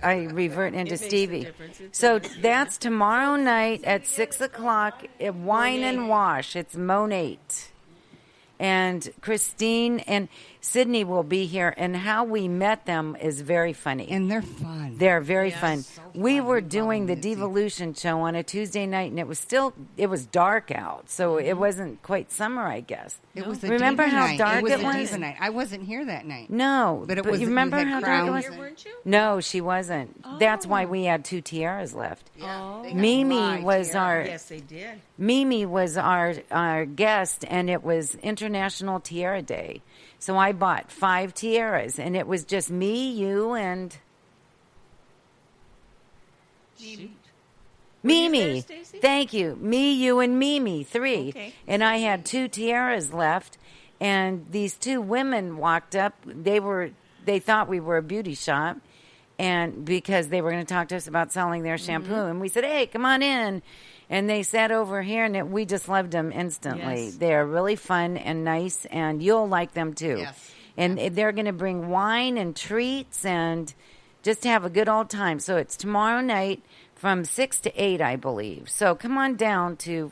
I revert into It makes a Stevie. difference. It's So a difference. that's tomorrow night at 6 o'clock at Wine and Wash. It's Monate. And Christine and Sydney will be here. And how we met them is very funny. And they're fun. They're very Yes. fun. So We fun. were We doing the follow Mitzi. Devolution show on a Tuesday night, and it was dark out, so it wasn't quite summer, I guess. It was a Remember diva how night. dark it was. it a was? diva night. I wasn't here that night. No, But it was- you you remember had how dark it crowns. was? Here, weren't you? No, she wasn't. That's why we had 2 tiaras left. Oh. They got Mimi my was tiara. our Yes, they did. Mimi was our guest, and it was International Tiara Day. So I bought 5 tiaras, and it was just me, you, and Mimi. there, Stacey? Thank you. Me, you, and Mimi, 3. Okay. And I had 2 tiaras left, and these 2 women walked up. They thought we were a beauty shop, and because they were going to talk to us about selling their shampoo, and we said, "Hey, come on in." And they sat over here, and we just loved them instantly. Yes. They're really fun and nice, and you'll like them too. Yes. And they're going to bring wine and treats and just have a good old time. So it's tomorrow night from 6 to 8, I believe. So come on down to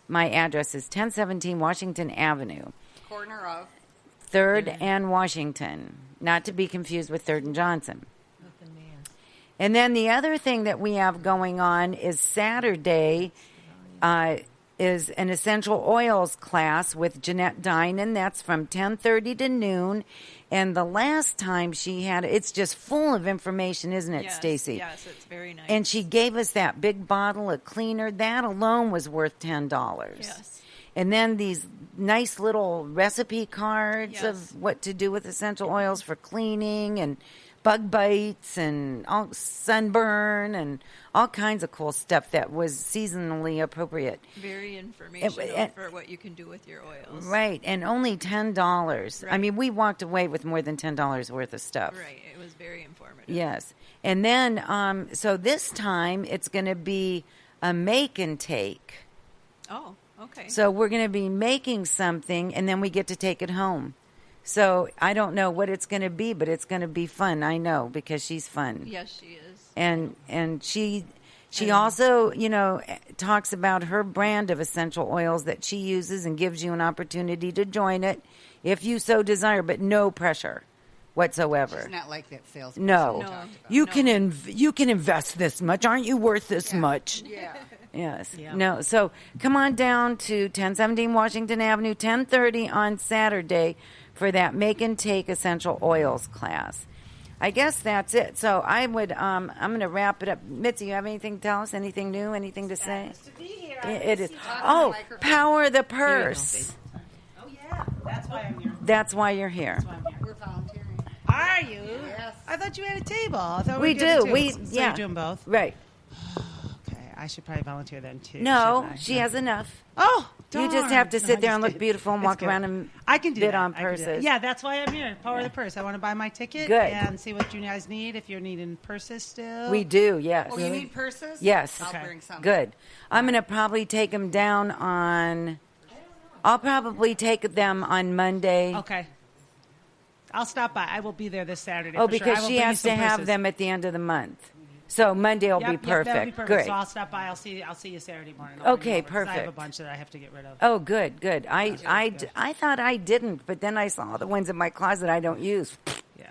my address is 1017 Washington Avenue, Corner of. 3rd and Washington, not to be confused with 3rd and Johnson. And then the other thing that we have going on is Saturday is an essential oils class with Jeanette Dinan. That's from 10:30 to noon. And the last time she had it's just full of information, isn't it, Yes, Stacy? Yes, it's very nice. And she gave us that big bottle of cleaner. That alone was worth $10. Yes. And then these nice little recipe cards Yes. of what to do with essential oils for cleaning and bug bites and all sunburn and all kinds of cool stuff that was seasonally appropriate. Very informational and- for what you can do with your oils. Right, and only $10. I Right. mean, we walked away with more than $10 worth of stuff. Right. It was very informative. Yes. And then, so this time it's going to be a make and take. Oh, okay. So we're going to be making something, and then we get to take it home. So I don't know what it's going to be, but it's going to be fun. I know because she's fun, Yes, she is. and she also talks about her brand of essential oils that she uses and gives you an opportunity to join it if you so desire, but no pressure whatsoever. It's not like that salesperson No, we talked about. you can invest this much. Aren't you worth this much? Yeah. Yes. Yeah. No. So come on down to 1017 Washington Avenue, 10:30 on Saturday for that make and take essential oils class. I guess that's it. So I would. I'm going to wrap it up. Mitzi, you have anything to tell us? Anything new? Anything to say? To be here. It is. Oh, power the purse. Oh, yeah. That's why I'm here. That's why you're here. That's why I'm here. We're volunteering. Are you? Yes. I thought you had a table. I thought We were doing do. two. We So yeah. you're doing both. Right. Okay. I should probably volunteer then too. No, shouldn't I? she has enough. Oh, You just darn. have to No, sit I'm there just and look kidding. beautiful and It's walk good. around and I can do bid that. on I can do that. purses. Yeah, that's why I'm here. Power the purse. I want to buy my ticket Good. and see what you guys need. If you're needing purses still, We do. Yes. Oh, you need purses? Yes. I'll Okay. bring some. Good. I'm going to probably take them down on. I'll probably take them on Monday. Okay. I'll stop by. I will be there this Saturday. Oh, for sure. I because will she bring you has some to have purses. them at the end of the month. So Monday will Yep, be yep, perfect. that'll be perfect. Great. So I'll stop by. I'll see you Saturday morning. I'll bring Okay, you over, 'cause I have a perfect. bunch that I have to get rid of. Oh, good. I thought I didn't, but then I saw the ones in my closet I don't use. Yeah.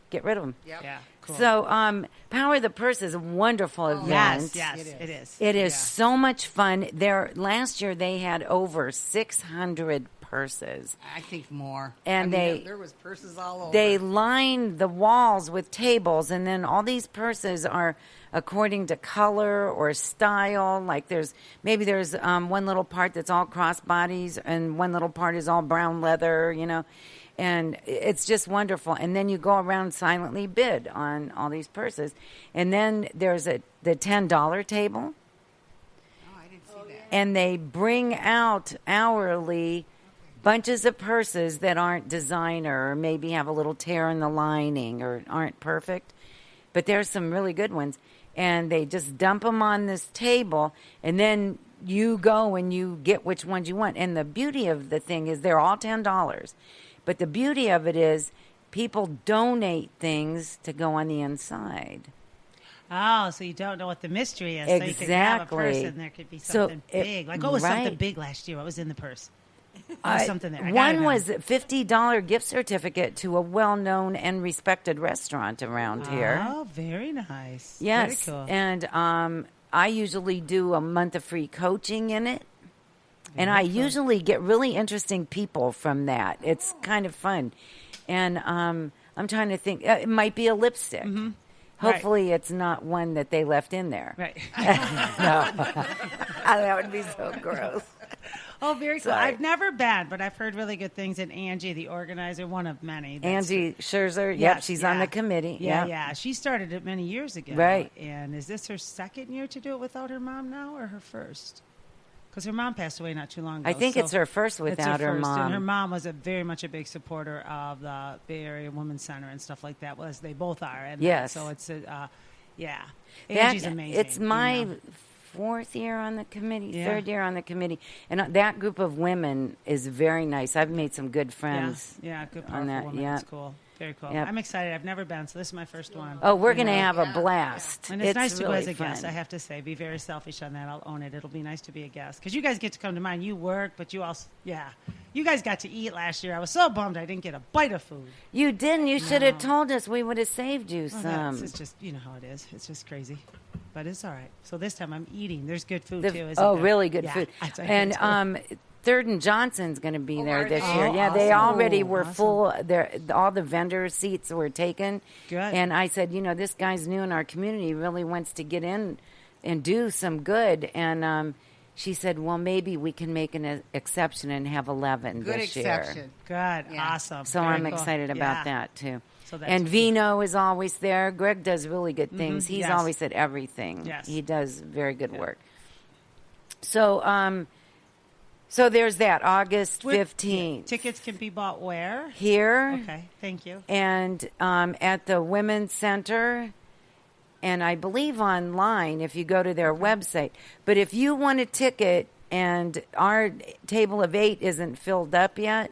Get rid of them. Yep. Yeah. Cool. So, Power the Purse is a wonderful event. yes, it is. It is Yeah. so much fun. Last year they had over 600 purses. I think more. And I mean, there was purses all over. They lined the walls with tables, and then all these purses are according to color or style. Like there's one little part that's all crossbodies, and one little part is all brown leather, and it's just wonderful. And then you go around silently bid on all these purses, and then there's the $10 table, Oh, I didn't see that. and they bring out hourly bunches of purses that aren't designer or maybe have a little tear in the lining or aren't perfect. But there's some really good ones. And they just dump them on this table, and then you go and you get which ones you want. And the beauty of the thing is they're all $10. But the beauty of it is people donate things to go on the inside. Oh, so you don't know what the mystery is. So you could have a purse Exactly. and there could be So something it- big. Like, what was something right. big last year? What was in the purse? There was something there. I gotta One know. was a $50 gift certificate to a well-known and respected restaurant around here. Oh, very nice. Yes, Very cool. and I usually do a month of free coaching in it, and I usually get really interesting people from that. It's kind of fun, and I'm trying to think. It might be a lipstick. Hopefully, it's not one that they left in there. Right. That would be so gross. Oh, very cool. Sorry. I've never been, but I've heard really good things. And Angie, the organizer, one of many. that's- Angie Scherzer, yep, Yes, she's on yeah. the committee. Yeah, Yep. yeah. She started it many years ago. Right. And is this her second year to do it without her mom now, or her first? Because her mom passed away not too long ago. I think it's her first It's without her first. mom. And her mom was very much a big supporter of the Bay Area Women's Center and stuff like that. Was they both are? And Yes. So it's yeah. That- Angie's amazing. It's my you know. fourth year on the committee, Yeah. third year on the committee, and that group of women is very nice. I've made some good friends. Yeah, good on powerful that, woman. yeah. That's cool. Very cool. Yep. I'm excited. I've never been, so this is my first one. Oh, we're You going to know? have a blast. And it's nice to go really as a fun. guest, I have to say. Be very selfish on that. I'll own it. It'll be nice to be a guest. Because you guys get to come to mine. You work, but you also, yeah. You guys got to eat last year. I was so bummed I didn't get a bite of food. You didn't. You should have told us. We would have saved you Well, some. it's just, you know how it is. It's just crazy. But it's all right. So this time I'm eating. There's good food, The- too, isn't oh, there? really good Yeah, food. that's right. And Third and Johnson's going to be there are this they? year. Oh, Yeah, they awesome. already were Awesome. full. All the vendor seats were taken. Good. And I said, this guy's new in our community. Really wants to get in and do some good. And she said, well, maybe we can make an exception and have 11 Good this exception. year. Good. Yeah. Awesome. So Very I'm cool. excited about Yeah. that too. So that's And cool. Vino is always there. Greg does really good things. He's yes. always at everything. Yes. He does very good work. So so there's that August 15th Tickets can be bought where? here Okay. Thank you. and at the Women's Center. And I believe online if you go to their website. But if you want a ticket and our table of 8 isn't filled up yet,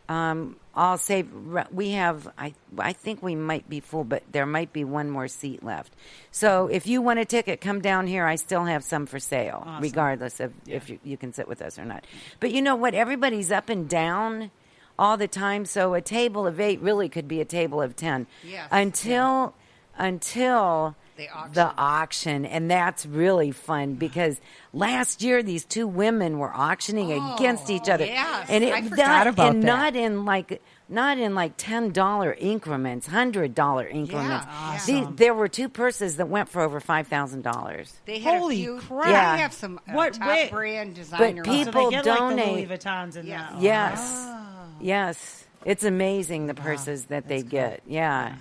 I'll say we have, I think we might be full, but there might be one more seat left. So if you want a ticket, come down here. I still have some for sale, Awesome. regardless of if you can sit with us or not. But you know what? Everybody's up and down all the time. So a table of 8 really could be a table of 10 Yes. until The auction. the auction, and that's really fun because last year these two women were auctioning against each other, yes. and I forgot about about that. not in like $10 increments, $100 increments. Yeah. Awesome. There were two purses that went for over $5,000. They had Holy a few. crap. Yeah. They have some What- top wait. brand designer. people- So they get like the donate. Louis Vuittons and Yes. that. Yes, yes, it's amazing the purses that they get. Yeah.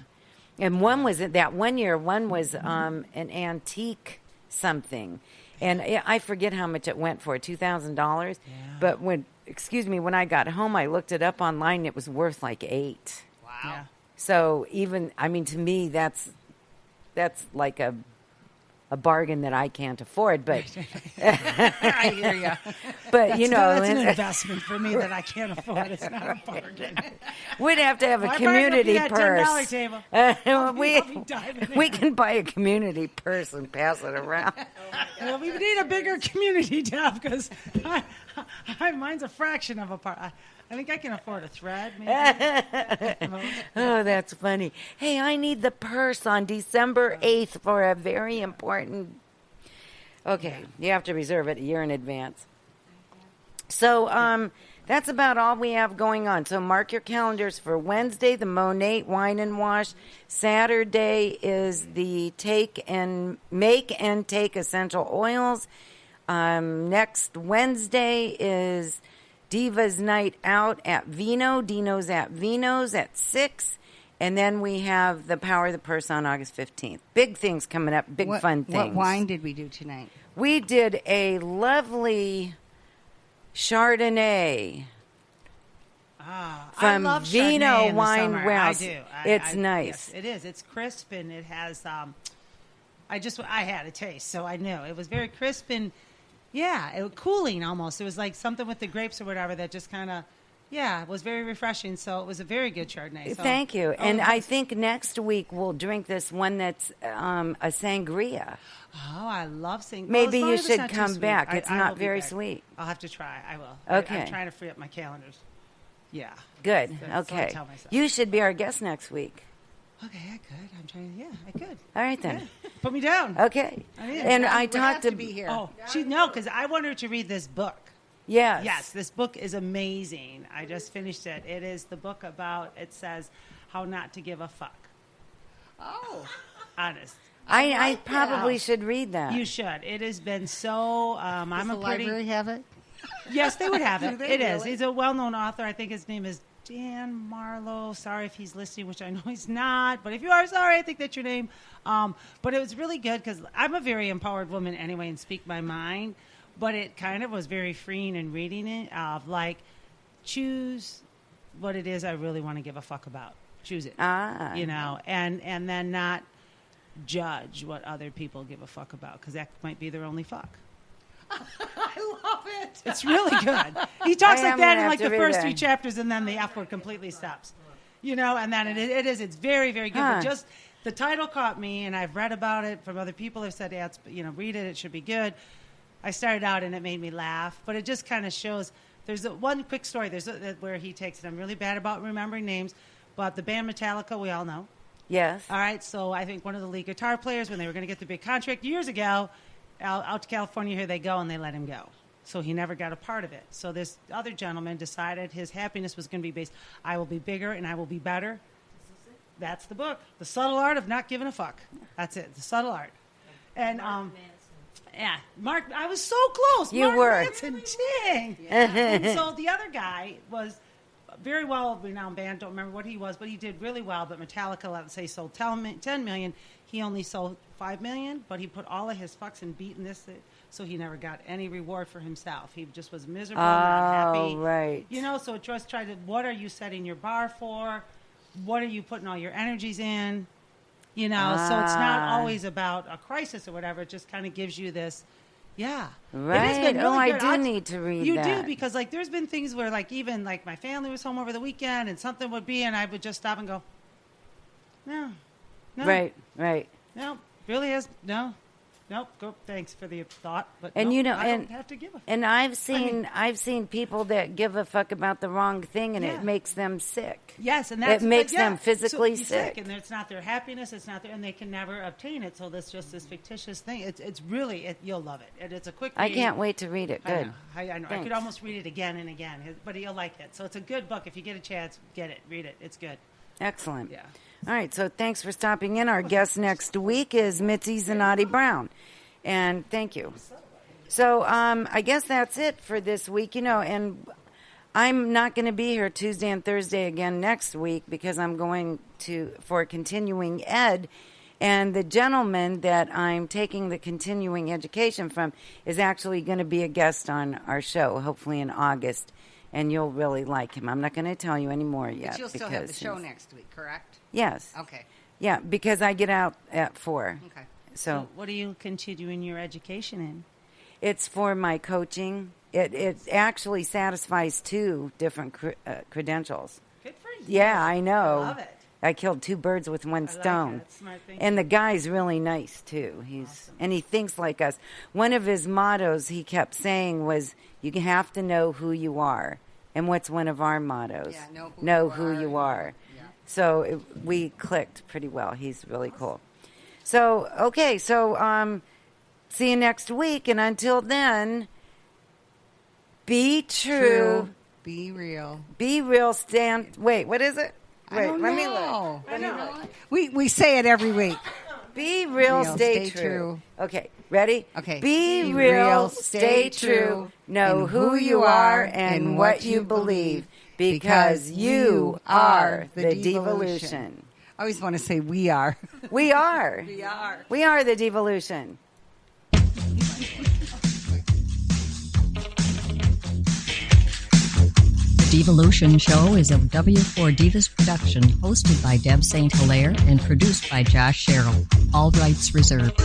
And one was that one year. One was an antique something, and I forget how much it went for, $2,000. But when I got home, I looked it up online. It was worth like $8,000. Wow. Yeah. So to me, that's like a bargain that I can't afford. But I hear you. but That's an investment for me that I can't afford. It's not a bargain. we'd have to have a My bargain would be community that purse. $10 table. I'll be diving in. We can buy a community purse and pass it around. Well, we need a bigger community, Deb, because mine's a fraction of a part. I think I can afford a thread, maybe. Oh, that's funny. Hey, I need the purse on December 8th for a very important. Okay, you have to reserve it a year in advance. So, that's about all we have going on. So mark your calendars for Wednesday, the Monet Wine and Wash. Saturday is the Make and Take Essential Oils. Next Wednesday is Diva's Night Out at Vino. Dino's at Vino's at 6. And then we have the Power of the Purse on August 15th. Big things coming up, big fun things. What wine did we do tonight? We did a lovely Chardonnay I from love Vino Chardonnay in the Wine summer. Warehouse. I do. It's nice. Yes, it is. It's crisp and it has. I had a taste, so I knew it was very crisp and it was cooling almost. It was like something with the grapes or whatever that just kind of Yeah, it was very refreshing. So it was a very good Chardonnay. So. Thank you. Oh, And yes. I think next week we'll drink this one that's a sangria. Oh, I love singing. Maybe well, you as long as it's should not too come sweet. back. It's I not will be very back. sweet. I'll have to try. I will. Okay. I'm trying to free up my calendars. Yeah. Good. That's what I Okay. tell myself. You should be our guest next week. Okay, I could. I'm trying to. Yeah, I could. All right then. Put me down. Okay. I am. And I We have talked to be here. Oh, because I want her to read this book. Yes. Yes, this book is amazing. I just finished it. It is the book about, it says, how not to give a fuck. Oh. Honest. I probably should read that. You should. It has been so, Does I'm the a pretty... library have it? Yes, they would have Do it. they It is. really? He's a well-known author. I think his name is Dan Marlowe. Sorry if he's listening, which I know he's not. But if you are, sorry, I think that's your name. But it was really good because I'm a very empowered woman anyway and speak my mind. But it kind of was very freeing in reading it of like, choose what it is I really want to give a fuck about. Choose it. Ah. You know, and then not judge what other people give a fuck about because that might be their only fuck. I love it. It's really good. He talks I like am that gonna in have like to the read first that. 3 chapters, and then the F word completely stops. You know, and then it's very, very good. Huh. But just the title caught me, and I've read about it from other people who've said, yeah, it's, read it, it should be good. I started out, and it made me laugh, but it just kind of shows. There's one quick story. Where he takes it. I'm really bad about remembering names, but the band Metallica, we all know. Yes. All right, so I think one of the lead guitar players, when they were going to get the big contract years ago, out to California, here they go, and they let him go. So he never got a part of it. So this other gentleman decided his happiness was going to be based, I will be bigger and I will be better. That's the book, The Subtle Art of Not Giving a Fuck. That's it, The Subtle Art. And, yeah, Mark, I was so close. You Mark were. Manson, dang. And so the other guy was very well-renowned band. Don't remember what he was, but he did really well. But Metallica, let's say, sold 10 million. He only sold 5 million, but he put all of his fucks in beating this, so he never got any reward for himself. He just was miserable, not happy. Right. You know, so it just tried to, what are you setting your bar for? What are you putting all your energies in? You know, so it's not always about a crisis or whatever. It just kind of gives you this, yeah. It has Right. been really I good. do need to read You that. do, because, like, there's been things where, like, even, like, my family was home over the weekend and something would be, and I would just stop and go, no. Right. No, really is, no. Nope, go, thanks for the thought, but And no, you know, I and don't have to give a fuck. And I've seen people that give a fuck about the wrong thing, and Yeah. it makes them sick. Yes, and that's it makes but yeah, them physically so you're sick. and it's not their happiness. It's not their, and they can never obtain it. So that's just this fictitious thing. It's really you'll love it. It's a quick. I read. can't wait to read it. I Good. know. I know. I Thanks. could almost read it again and again, but you'll like it. So it's a good book. If you get a chance, get it. Read it. It's good. Excellent. Yeah. All right. So thanks for stopping in. Our guest next week is Mitzi Zanotti Brown, and thank you. So I guess that's it for this week. You know, and I'm not going to be here Tuesday and Thursday again next week because I'm going for continuing ed. And the gentleman that I'm taking the continuing education from is actually going to be a guest on our show, hopefully in August. And you'll really like him. I'm not going to tell you any more yet. But you'll still have the because show he's- next week, correct? Yes. Okay. Yeah, because I get out at 4. Okay. So what are you continuing your education in? it's for my coaching. It actually satisfies 2 different credentials. Good for you. Yeah, I know. I love it. I killed 2 birds with one I like stone. it. Smart thinking. And the guy's really nice too. And he thinks like us. One of his mottos he kept saying was, "You have to know who you are." And what's one of our mottos? Yeah, know who you are. Yeah. So we clicked pretty well. He's really cool. So okay, so see you next week, and until then, be true. Be real. Be real. Stand. Wait, what is it? Wait, I don't let me know. look. I know. We say it every week. Be real, stay true. Okay, ready? Okay. Be real, stay true. Know who you are and what you believe, because you are the devolution. I always want to say we are. We are. We are. We are the devolution. The Devolution Show is a W4 Divas production, hosted by Deb St. Hilaire and produced by Josh Sherrill. All rights reserved.